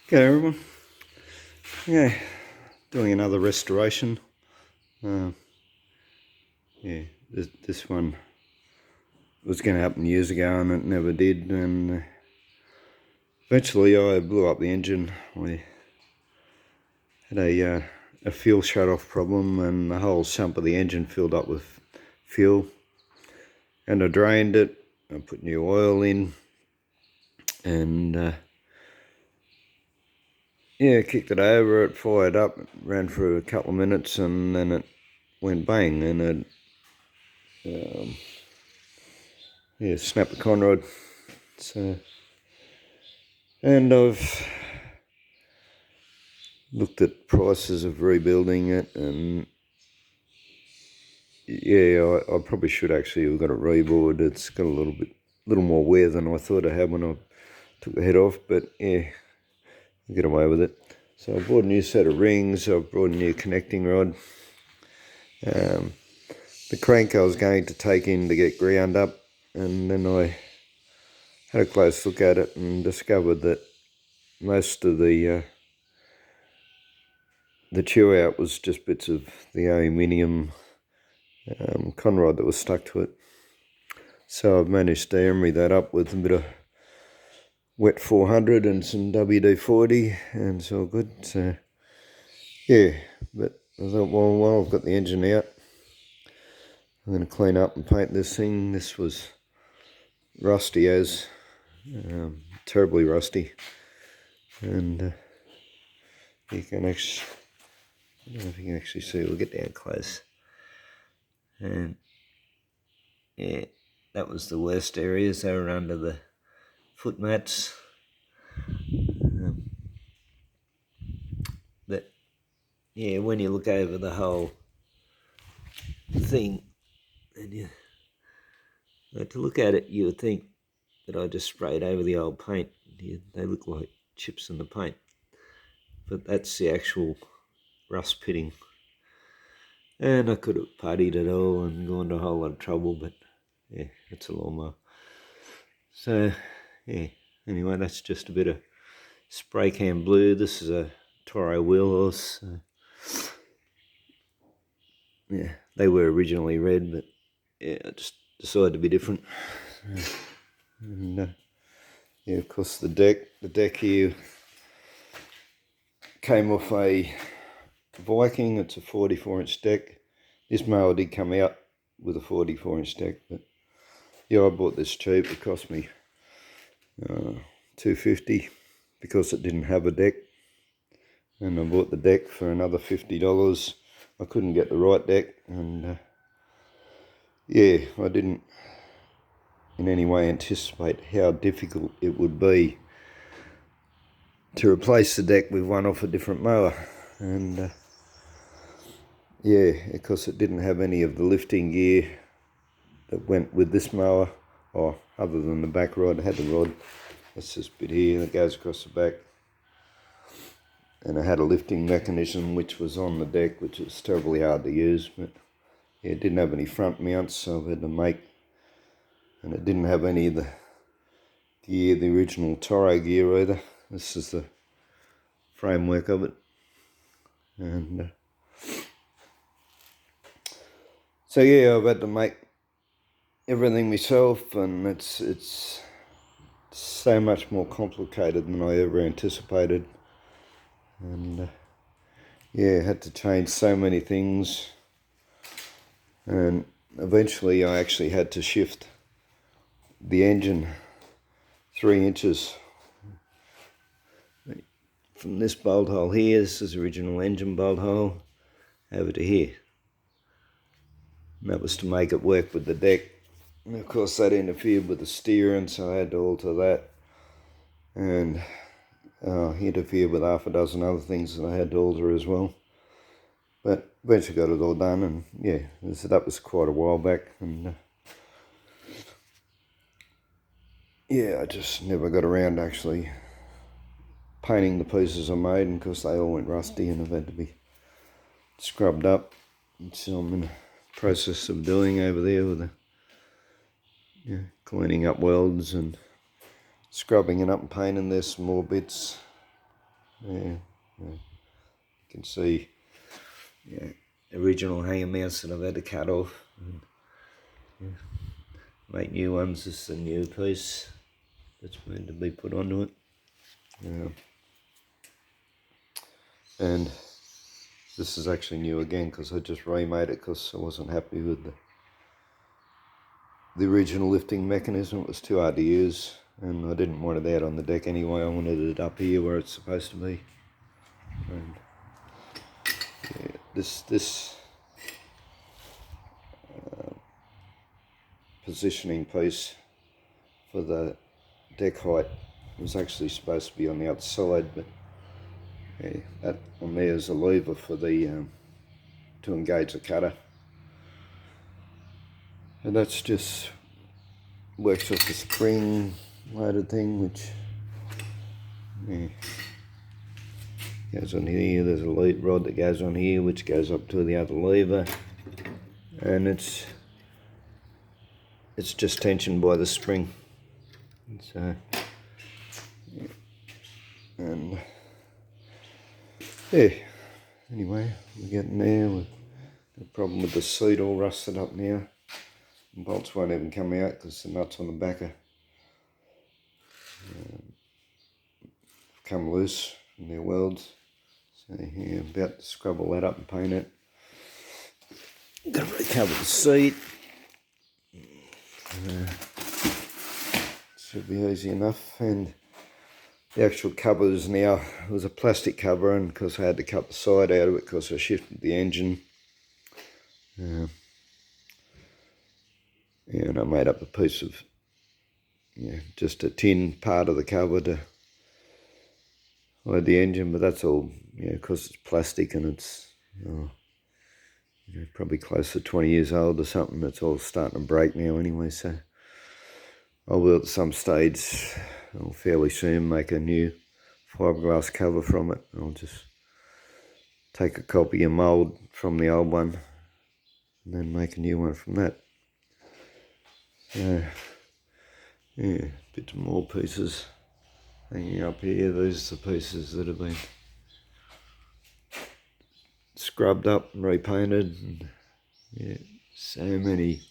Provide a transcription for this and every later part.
Okay, everyone. Yeah, doing another restoration. Uh, yeah, this one was going to happen years ago and it never did. And eventually I blew up the engine. We had a fuel shut-off problem and the whole sump of the engine filled up with fuel. And I drained it. I put new oil in and yeah, kicked it over. It fired up, ran for a couple of minutes, and then it went bang and it snapped the conrod. So, and I've looked at prices of rebuilding it, and yeah, I probably should actually have got it rebored. It's got a little more wear than I thought I had when I took the head off, but yeah, I'll get away with it. So I bought a new set of rings. I've brought a new connecting rod. The crank I was going to take in to get ground up, and then I had a close look at it and discovered that most of the chew out was just bits of the aluminium conrod that was stuck to it. So I've managed to emery that up with a bit of wet 400 and some WD-40, and it's all good. So yeah, but I thought, well, while I've got the engine out, I'm going to clean up and paint this thing. This was rusty as, terribly rusty, and you can actually, I don't know if you can actually see, we'll get down close, and yeah, that was the worst areas. They were under the foot mats. That, yeah, when you look over the whole thing, and to look at it, you would think that I just sprayed over the old paint. They look like chips in the paint, but that's the actual rust pitting. And I could have puttied it all and gone to a whole lot of trouble, but yeah, it's a lawnmower. So yeah, anyway, that's just a bit of spray can blue. This is a Toro wheelhorse. Yeah, they were originally red, but yeah, I just decided to be different. And yeah, of course the deck here came off a Viking. It's a 44-inch deck. This mower did come out with a 44-inch deck, but yeah, I bought this cheap. It cost me $250 because it didn't have a deck, and I bought the deck for another $50. I couldn't get the right deck, and yeah, I didn't in any way anticipate how difficult it would be to replace the deck with one off a different mower. And yeah, because it didn't have any of the lifting gear that went with this mower, or other than the back rod. It had the rod, that's this bit here that goes across the back, and it had a lifting mechanism which was on the deck, which was terribly hard to use. But yeah, it didn't have any front mounts, so I had to make, and it didn't have any of the gear, the original Toro gear either. This is the framework of it, and so yeah, I've had to make everything myself, and it's so much more complicated than I ever anticipated. And yeah, had to change so many things, and eventually I actually had to shift the engine 3 inches from this bolt hole here, this is the original engine bolt hole, over to here. And that was to make it work with the deck. And of course that interfered with the steering, so I had to alter that. And interfered with half a dozen other things that I had to alter as well. But eventually got it all done, and yeah, that was quite a while back. And yeah, I just never got around to actually painting the pieces I made, and of course they all went rusty and have had to be scrubbed up. So I'm in the process of doing over there with cleaning up welds and scrubbing it up and painting. There's some more bits Yeah, you can see, yeah, original hanger mounts that I've had to cut off and make new ones. This is a new piece that's meant to be put onto it. And this is actually new again because I just remade it because I wasn't happy with the original lifting mechanism. It was too hard to use and I didn't want it out on the deck anyway. I wanted it up here where it's supposed to be. And yeah, this positioning piece for the deck height was actually supposed to be on the outside, but yeah, that on there is a lever for the to engage the cutter, and that's just works off the spring loaded thing, which yeah, goes on here. There's a lead rod that goes on here which goes up to the other lever, and it's just tensioned by the spring. So yeah. And yeah, anyway, we're getting there. We've got a problem with the seat all rusted up now. The bolts won't even come out because the nuts on the back are come loose from their welds. So yeah, about to scrub all that up and paint it. Got to recover the seat. Should be easy enough. And the actual covers now, it was a plastic cover, and because I had to cut the side out of it because I shifted the engine. Yeah, and I made up a piece of, just a tin part of the cover to hide the engine, but that's all, because it's plastic and it's probably close to 20 years old or something. It's all starting to break now anyway, so I will at some stage, I'll fairly soon make a new fiberglass cover from it. I'll just take a copy and mould from the old one and then make a new one from that. So yeah, bits more pieces hanging up here. These are the pieces that have been scrubbed up and repainted, and yeah, so many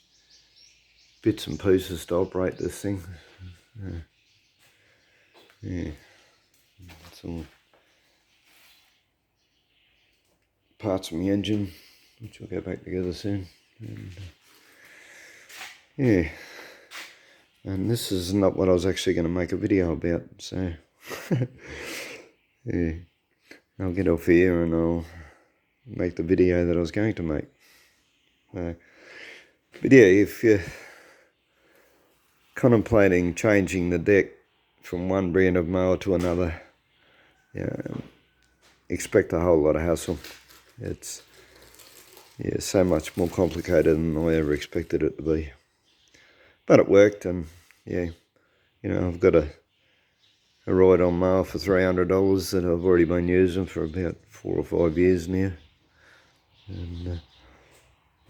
bits and pieces to operate this thing. Yeah, it's all parts of my engine, which will go back together soon. And, yeah, and this is not what I was actually going to make a video about, so yeah, I'll get off here and I'll make the video that I was going to make. But yeah, if you're contemplating changing the deck from one brand of mower to another, expect a whole lot of hassle. It's so much more complicated than I ever expected it to be. But it worked, and yeah, I've got a ride-on mower for $300 that I've already been using for about 4 or 5 years now. And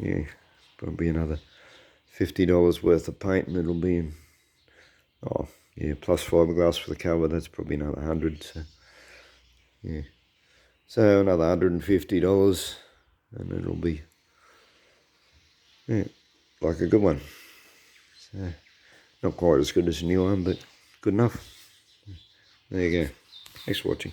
yeah, probably another $50 worth of paint, and it'll be in, plus fiberglass for the cover, that's probably another 100. So yeah, so another $150, and it'll be like a good one. So not quite as good as a new one, but good enough. There you go. Thanks for watching.